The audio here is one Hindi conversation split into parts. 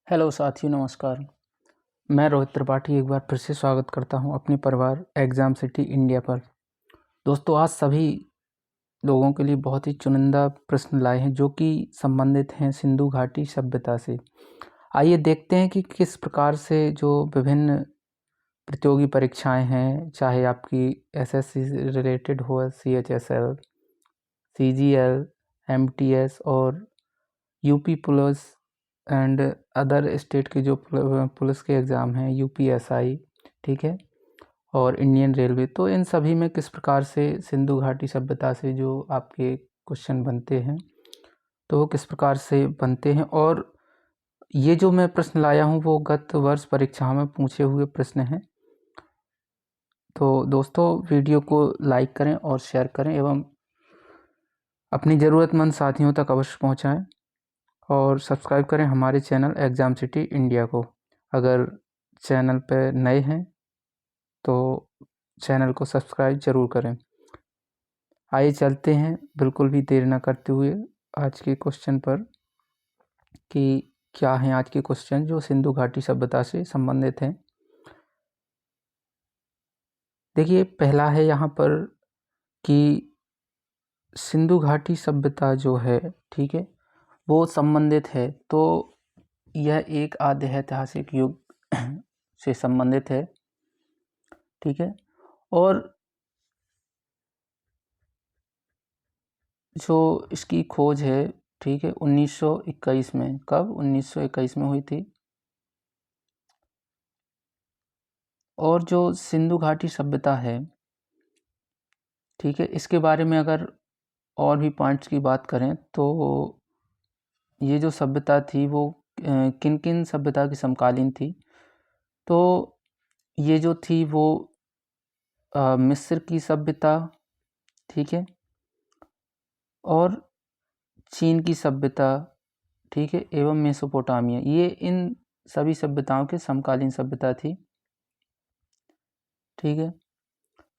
हेलो साथियों, नमस्कार। मैं रोहित त्रिपाठी एक बार फिर से स्वागत करता हूं अपने परिवार एग्ज़ाम सिटी इंडिया पर। दोस्तों, आज सभी लोगों के लिए बहुत ही चुनिंदा प्रश्न लाए हैं जो कि संबंधित हैं सिंधु घाटी सभ्यता से। आइए देखते हैं कि किस प्रकार से जो विभिन्न प्रतियोगी परीक्षाएं हैं, चाहे आपकी एसएससी से रिलेटेड हो, सीएचएसएल, सीजीएल, एमटीएस और UP police and other state के जो पुलिस के एग्ज़ाम हैं, यूपीएसआई, ठीक है, और इंडियन रेलवे, तो इन सभी में किस प्रकार से सिंधु घाटी सभ्यता से जो आपके क्वेश्चन बनते हैं, तो वो किस प्रकार से बनते हैं। और ये जो मैं प्रश्न लाया हूँ वो गत वर्ष परीक्षाओं में पूछे हुए प्रश्न हैं। तो दोस्तों, वीडियो को लाइक करें और शेयर करें एवं अपनी ज़रूरतमंद साथियों तक अवश्य पहुँचाएँ और सब्सक्राइब करें हमारे चैनल एग्ज़ाम सिटी इंडिया को। अगर चैनल पर नए हैं तो चैनल को सब्सक्राइब ज़रूर करें। आइए चलते हैं बिल्कुल भी देर न करते हुए आज के क्वेश्चन पर कि क्या हैं आज के क्वेश्चन जो सिंधु घाटी सभ्यता से संबंधित हैं। देखिए, पहला है यहाँ पर कि सिंधु घाटी सभ्यता जो है, ठीक है, वो संबंधित है, तो यह एक आद्य ऐतिहासिक युग से संबंधित है, ठीक है। और जो इसकी खोज है, ठीक है, 1921 में, कब 1921 में हुई थी। और जो सिंधु घाटी सभ्यता है, ठीक है, इसके बारे में अगर और भी पॉइंट्स की बात करें तो ये जो सभ्यता थी वो किन किन सभ्यता की समकालीन थी। तो ये जो थी वो मिस्र की सभ्यता, ठीक है, और चीन की सभ्यता, ठीक है, एवं मेसोपोटामिया, ये इन सभी सभ्यताओं के समकालीन सभ्यता थी, ठीक है।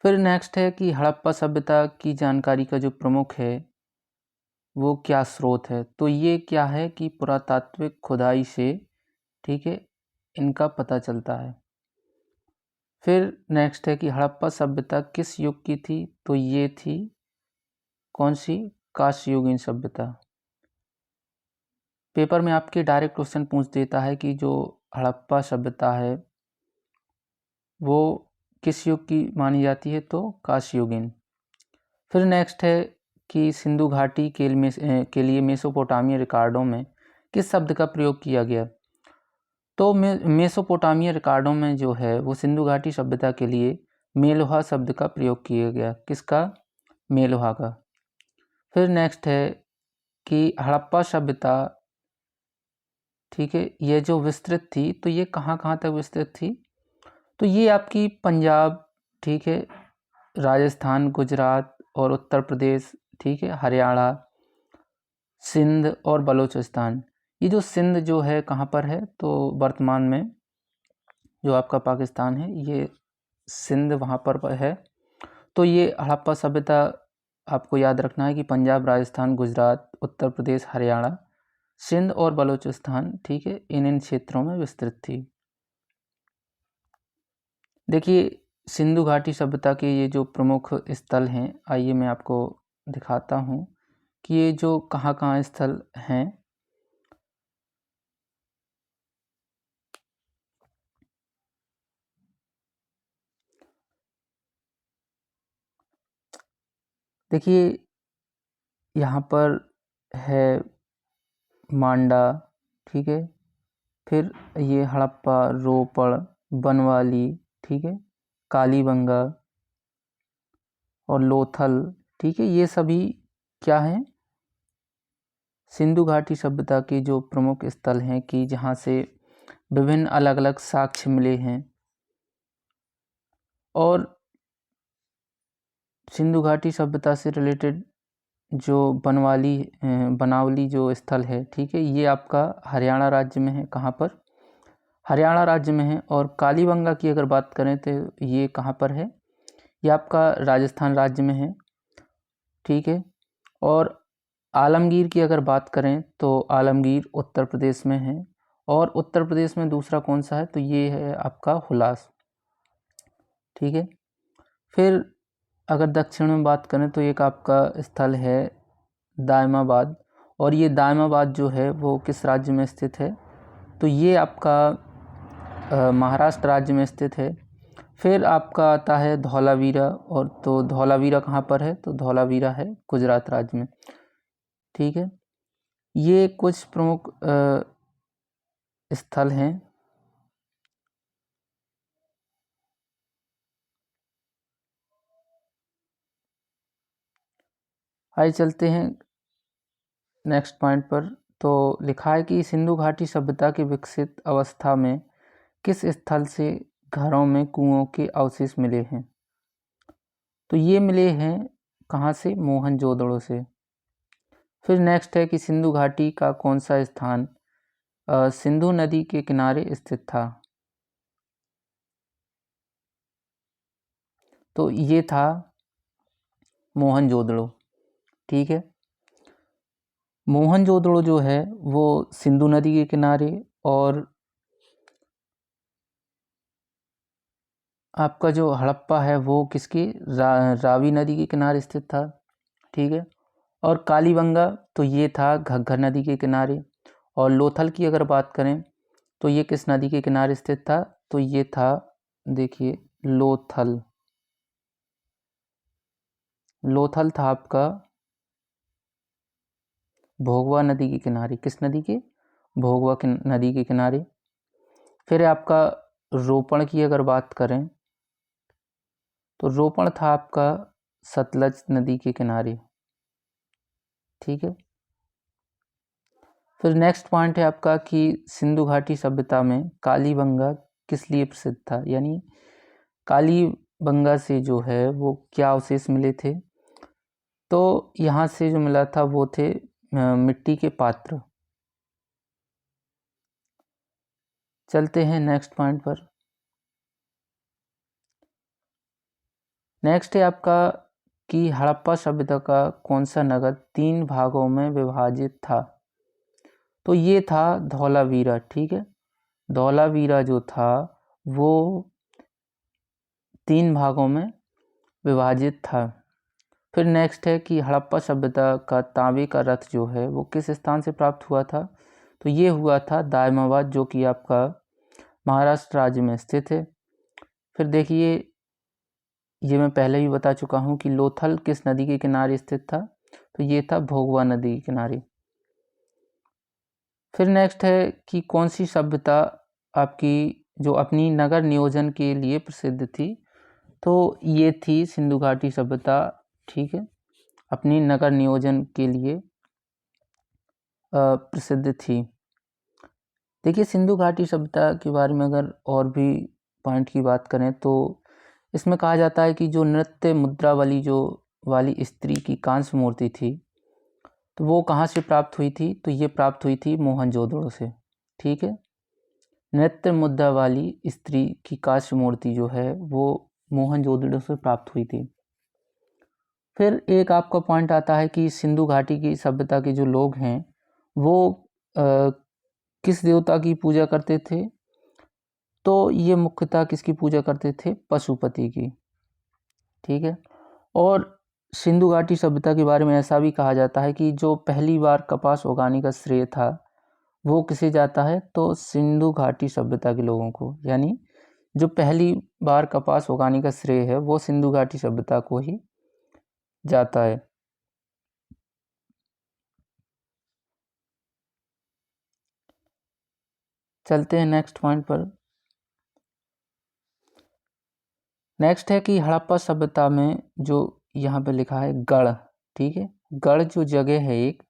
फिर नेक्स्ट है कि हड़प्पा सभ्यता की जानकारी का जो प्रमुख है वो क्या स्रोत है। तो ये क्या है कि पुरातात्विक खुदाई से, ठीक है, इनका पता चलता है। फिर नेक्स्ट है कि हड़प्पा सभ्यता किस युग की थी। तो ये थी कौन सी, कांस्ययुगीन सभ्यता। पेपर में आपके डायरेक्ट क्वेश्चन पूछ देता है कि जो हड़प्पा सभ्यता है वो किस युग की मानी जाती है, तो कांस्ययुगीन। फिर नेक्स्ट है कि सिंधु घाटी के लिए मेसोपोटामिया रिकॉर्डों में किस शब्द का प्रयोग किया गया। तो मेसोपोटामिया रिकॉर्डों में जो है वो सिंधु घाटी सभ्यता के लिए मेलुहा शब्द का प्रयोग किया गया। किसका, मेलुहा का। फिर नेक्स्ट है कि हड़प्पा सभ्यता, ठीक है, ये जो विस्तृत थी तो ये कहाँ कहाँ तक विस्तृत थी। तो ये आपकी पंजाब, ठीक है, राजस्थान, गुजरात और उत्तर प्रदेश, ठीक है, हरियाणा, सिंध और बलूचिस्तान। ये जो सिंध जो है कहाँ पर है, तो वर्तमान में जो आपका पाकिस्तान है, ये सिंध वहाँ पर है। तो ये हड़प्पा सभ्यता आपको याद रखना है कि पंजाब, राजस्थान, गुजरात, उत्तर प्रदेश, हरियाणा, सिंध और बलूचिस्तान, ठीक है, इन क्षेत्रों में विस्तृत थी। देखिए, सिंधु घाटी सभ्यता के ये जो प्रमुख स्थल हैं, आइए मैं आपको दिखाता हूँ कि ये जो कहाँ कहाँ स्थल हैं। देखिए, यहाँ पर है मांडा, ठीक है, फिर ये हड़प्पा, रोपड़, बनवाली, ठीक है, कालीबंगा और लोथल, ठीक है, ये सभी क्या हैं, सिंधु घाटी सभ्यता के जो प्रमुख स्थल हैं कि जहाँ से विभिन्न अलग अलग साक्ष्य मिले हैं। और सिंधु घाटी सभ्यता से रिलेटेड जो बनावली जो स्थल है, ठीक है, ये आपका हरियाणा राज्य में है। कहाँ पर, हरियाणा राज्य में है। और कालीबंगा की अगर बात करें तो ये कहाँ पर है, ये आपका राजस्थान राज्य में है, ठीक है। और आलमगीर की अगर बात करें तो आलमगीर उत्तर प्रदेश में है। और उत्तर प्रदेश में दूसरा कौन सा है, तो ये है आपका हुलास। ठीक है। फिर अगर दक्षिण में बात करें तो एक आपका स्थल है दायमाबाद, और ये दायमाबाद जो है वो किस राज्य में स्थित है, तो ये आपका महाराष्ट्र राज्य में स्थित है। फिर आपका आता है धौलावीरा, और तो धौलावीरा कहाँ पर है, तो धौलावीरा है गुजरात राज्य में। ठीक है। ये कुछ प्रमुख स्थल हैं। आइए चलते हैं नेक्स्ट पॉइंट पर। तो लिखा है कि सिंधु घाटी सभ्यता की विकसित अवस्था में किस स्थल से घरों में कुओं के अवशेष मिले हैं, तो ये मिले हैं कहाँ से, मोहनजोदड़ो से। फिर नेक्स्ट है कि सिंधु घाटी का कौन सा स्थान सिंधु नदी के किनारे स्थित था, तो ये था मोहनजोदड़ो। ठीक है। मोहनजोदड़ो जो है वो सिंधु नदी के किनारे और आपका जो हड़प्पा है वो किसकी रावी नदी के किनारे स्थित था। ठीक है। और कालीबंगा तो ये था घग्गर नदी के किनारे। और लोथल की अगर बात करें तो ये किस नदी के किनारे स्थित था, तो ये था, देखिए, लोथल। लोथल था आपका भोगवा नदी के किनारे। किस नदी के, भोगवा नदी के किनारे। फिर आपका रोपण की अगर बात करें तो रोपण था आपका सतलज नदी के किनारे। ठीक है। फिर नेक्स्ट पॉइंट है आपका कि सिंधु घाटी सभ्यता में कालीबंगा किस लिए प्रसिद्ध था, यानी कालीबंगा से जो है वो क्या अवशेष मिले थे, तो यहाँ से जो मिला था वो थे मिट्टी के पात्र। चलते हैं नेक्स्ट पॉइंट पर। नेक्स्ट है आपका कि हड़प्पा सभ्यता का कौन सा नगर 3 भागों में विभाजित था, तो ये था धौलावीरा। ठीक है। धौलावीरा जो था वो 3 भागों में विभाजित था। फिर नेक्स्ट है कि हड़प्पा सभ्यता का तांबे का रथ जो है वो किस स्थान से प्राप्त हुआ था, तो ये हुआ था दायमाबाद, जो कि आपका महाराष्ट्र राज्य में स्थित है। फिर देखिए, ये मैं पहले भी बता चुका हूँ कि लोथल किस नदी के किनारे स्थित था, तो ये था भोगवा नदी के किनारे। फिर नेक्स्ट है कि कौन सी सभ्यता आपकी जो अपनी नगर नियोजन के लिए प्रसिद्ध थी, तो ये थी सिंधु घाटी सभ्यता। ठीक है। अपनी नगर नियोजन के लिए प्रसिद्ध थी। देखिए, सिंधु घाटी सभ्यता के बारे में अगर और भी पॉइंट की बात करें तो इसमें कहा जाता है कि जो नृत्य मुद्रा वाली स्त्री की कांस्य मूर्ति थी, तो वो कहाँ से प्राप्त हुई थी, तो ये प्राप्त हुई थी मोहनजोदड़ो से। ठीक है। नृत्य मुद्रा वाली स्त्री की कांस्य मूर्ति जो है वो मोहनजोदड़ो से प्राप्त हुई थी। फिर एक आपका पॉइंट आता है कि सिंधु घाटी की सभ्यता के जो लोग हैं वो किस देवता की पूजा करते थे, तो ये मुख्यतः किसकी पूजा करते थे, पशुपति की। ठीक है। और सिंधु घाटी सभ्यता के बारे में ऐसा भी कहा जाता है कि जो पहली बार कपास उगाने का श्रेय था वो किसे जाता है, तो सिंधु घाटी सभ्यता के लोगों को, यानी जो पहली बार कपास उगाने का श्रेय है वो सिंधु घाटी सभ्यता को ही जाता है। चलते हैं नेक्स्ट पॉइंट पर। नेक्स्ट है कि हड़प्पा सभ्यता में जो यहाँ पे लिखा है गढ़। ठीक है। गढ़ जो जगह है एक,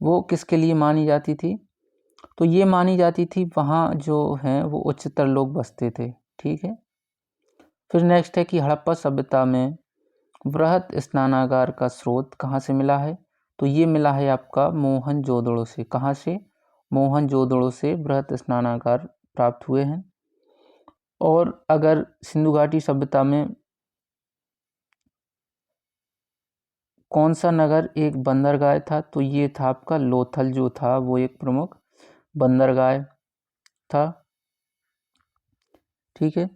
वो किसके लिए मानी जाती थी, तो ये मानी जाती थी वहाँ जो हैं वो उच्चतर लोग बसते थे। ठीक है। फिर नेक्स्ट है कि हड़प्पा सभ्यता में वृहत स्नानागार का स्रोत कहाँ से मिला है, तो ये मिला है आपका मोहनजोदड़ो से। कहाँ से, मोहनजोदड़ो से वृहत स्नानागार प्राप्त हुए हैं। और अगर सिंधु घाटी सभ्यता में कौन सा नगर एक बंदरगाह था, तो ये था आपका लोथल, जो था वो एक प्रमुख बंदरगाह था। ठीक है।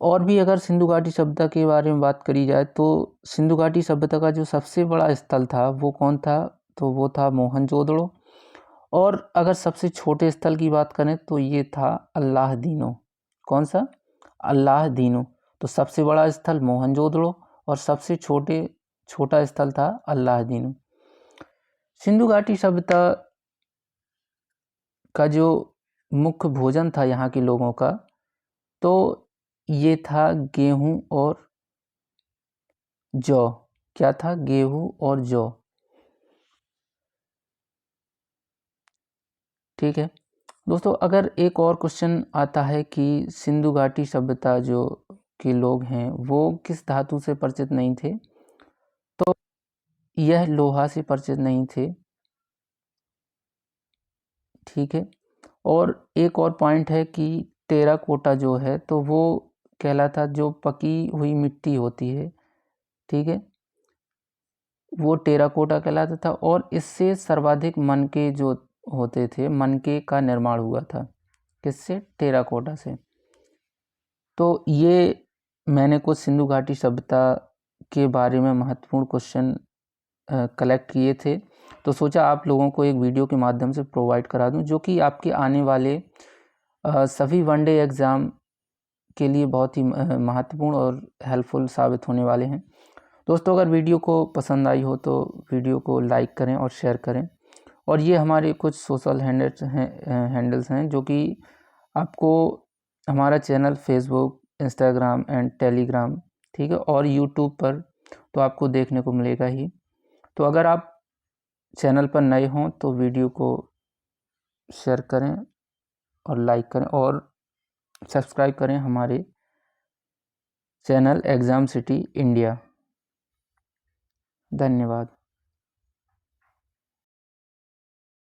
और भी अगर सिंधु घाटी सभ्यता के बारे में बात करी जाए तो सिंधु घाटी सभ्यता का जो सबसे बड़ा स्थल था वो कौन था, तो वो था मोहनजोदड़ो। और अगर सबसे छोटे स्थल की बात करें तो ये था अल्लाहदीनो। कौन सा? अल्लाहदीनो। तो सबसे बड़ा स्थल मोहनजोदड़ो और सबसे छोटा स्थल था अल्लाहदीनो। सिंधु घाटी सभ्यता का जो मुख्य भोजन था यहाँ के लोगों का, तो ये था गेहूं और जौ। क्या था? गेहूं और जौ। ठीक है दोस्तों, अगर एक और क्वेश्चन आता है कि सिंधु घाटी सभ्यता जो के लोग हैं वो किस धातु से परिचित नहीं थे, तो यह लोहा से परिचित नहीं थे। ठीक है। और एक और पॉइंट है कि टेराकोटा जो है तो वो कहलाता, जो पकी हुई मिट्टी होती है, ठीक है, वो टेराकोटा कहलाता था। और इससे सर्वाधिक मनके जो होते थे, मनके का निर्माण हुआ था। किससे? टेराकोटा से। तो ये मैंने कुछ सिंधु घाटी सभ्यता के बारे में महत्वपूर्ण क्वेश्चन कलेक्ट किए थे, तो सोचा आप लोगों को एक वीडियो के माध्यम से प्रोवाइड करा दूं, जो कि आपके आने वाले सभी वनडे एग्ज़ाम के लिए बहुत ही महत्वपूर्ण और हेल्पफुल साबित होने वाले हैं। दोस्तों, अगर वीडियो को पसंद आई हो तो वीडियो को लाइक करें और शेयर करें। और ये हमारे कुछ सोशल हैंडल्स हैं जो कि आपको हमारा channel Facebook, Instagram and Telegram, ठीक है, और यूट्यूब पर तो आपको देखने को मिलेगा ही। तो अगर आप चैनल पर नए हों तो वीडियो को शेयर करें और लाइक करें और सब्सक्राइब करें हमारे चैनल एग्ज़ाम सिटी इंडिया। धन्यवाद।